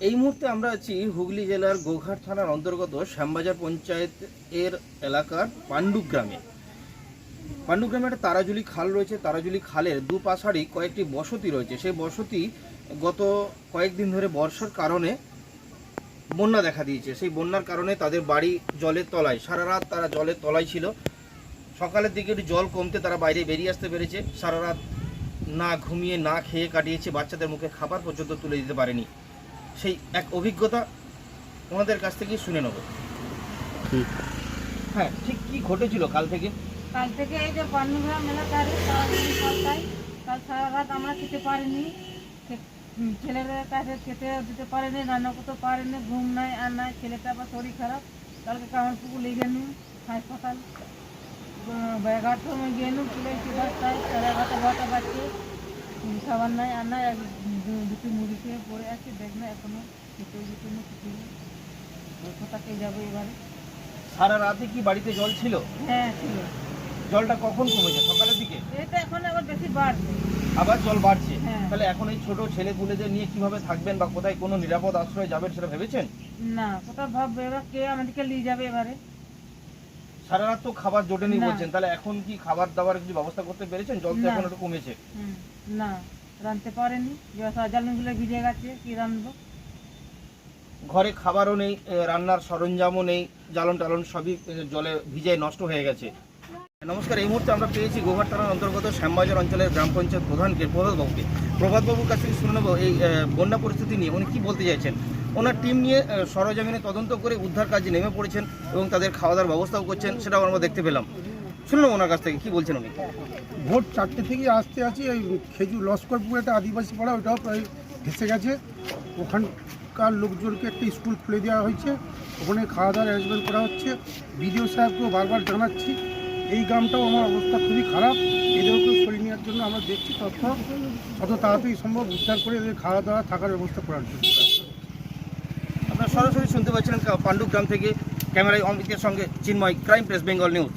এই মুহূর্তে আমরা আছি হুগলি জেলার গোঘাট থানার অন্তর্গত শ্যামবাজার পঞ্চায়েতের এলাকার পাণ্ডুগ্রামে। পাণ্ডুগ্রামে একটা তারাজুলি খাল রয়েছে। তারাজুলি খালের দুপাশারই কয়েকটি বসতি রয়েছে। সেই বসতি গত কয়েকদিন ধরে বর্ষার কারণে বন্যা দেখা দিয়েছে। সেই বন্যার কারণে তাদের বাড়ি জলের তলায়, সারা রাত তারা জলের তলায় ছিল। সকালের দিকে একটু জল কমতে তারা বাইরে বেরিয়ে আসতে পেরেছে। সারা রাত না ঘুমিয়ে না খেয়ে কাটিয়েছে, বাচ্চাদের মুখে খাবার পর্যন্ত তুলে দিতে পারেনি। সেই এক অভিজ্ঞতা ওনাদের কাছ থেকে শুনে নেব। হ্যাঁ, ঠিক কি ঘটেছিল কাল থেকে? কাল থেকে এই যে পাণ্ডুগ্রাম এলাকার কাল সারা রাত আমরা খেতে পারিনি, ছেলেদের কাছে খেতে দিতে পারিনি, রান্না করতে পারিনি, ঘুম নাই আর নাই। ছেলেটা আবার শরীর খারাপ, কালকে কামারপুকুর লেগে নি হাসপাতাল 11টার সময় গিয়ে নি, চলে এসেছি 10টায়, 11:30 বাজছে, খাবার নাই আর নাই। দুটি মুড়ি খেয়ে পড়ে আছে, দেখ না এখনো খেতে দিতে না কিছু নেই। ওই কোথাকেই যাবো এবারে। সারা রাতে কি বাড়িতে জল ছিল? হ্যাঁ ছিল। জলটা কখন কমেছে? সকালের দিকে? এটা এখন আবার বেশি বাড়ছে, আবার জল বাড়ছে। হ্যাঁ। তাহলে এখন এই ছোট ছেলেপুলেদের নিয়ে কিভাবে থাকবেন বা কোথায় কোনো নিরাপদ আশ্রয়ে যাবেন সেটা ভেবেছেন? না কোথাও ভাববে এবার কে আমাদেরকে নিয়ে যাবে এবারে। সারা রাত তো খাবার জোটেনি না। বলছেন, তাহলে এখন কি খাবার দাবার কিছু ব্যবস্থা করতে পেরেছেন? জল তো না। এখন একটু কমেছে। না রাঁধতে পারেনি, জালগুলো ভিজে গেছে, কি রাঁধবো। ঘরে খাবারও নেই, রান্নার সরঞ্জামও নেই, জ্বালন টালন সবই জলে ভিজে নষ্ট হয়ে গেছে। নমস্কার, এই মুহূর্তে আমরা পেয়েছি গোঘাট থানার অন্তর্গত শ্যামবাজার অঞ্চলের গ্রাম পঞ্চায়েত প্রধানকে প্রভাতবাবুকে। প্রভাতবাবুর কাছ থেকে শুনে নেব এই বন্যা পরিস্থিতি নিয়ে উনি কী বলতে চাইছেন। ওনার টিম নিয়ে সরজমিনে তদন্ত করে উদ্ধার কাজে নেমে পড়েছেন এবং তাদের খাওয়া দাওয়ার ব্যবস্থাও করছেন, সেটাও আমরা দেখতে পেলাম। শুনলাম ওনার কাছ থেকে কী বলছেন উনি। ভোর 4টে থেকে আসতে আছি। এই খেজুর লস্করপুর একটা আদিবাসী পাড়া, ওটাও প্রায় ভেসে গেছে। ওখানকার লোকজনকে একটা স্কুল খুলে দেওয়া হয়েছে, ওখানে খাওয়া দাওয়ার অ্যারেঞ্জমেন্ট করা হচ্ছে। বিডিও সাহেবকেও বারবার জানাচ্ছি। এই গ্রামটাও আমার অবস্থা খুবই খারাপ, এদেরকেও সরিয়ে নেওয়ার জন্য আমরা দেখছি যত তাড়াতাড়ি সম্ভব উদ্ধার করে এদের খাওয়া দাওয়া থাকার ব্যবস্থা করার জন্য। আপনারা সরাসরি শুনতে পাচ্ছিলেন পাণ্ডুগ্রাম থেকে। ক্যামেরায় অমিতের সঙ্গে চিন্ময়, ক্রাইম প্রেস বেঙ্গল নিউজ।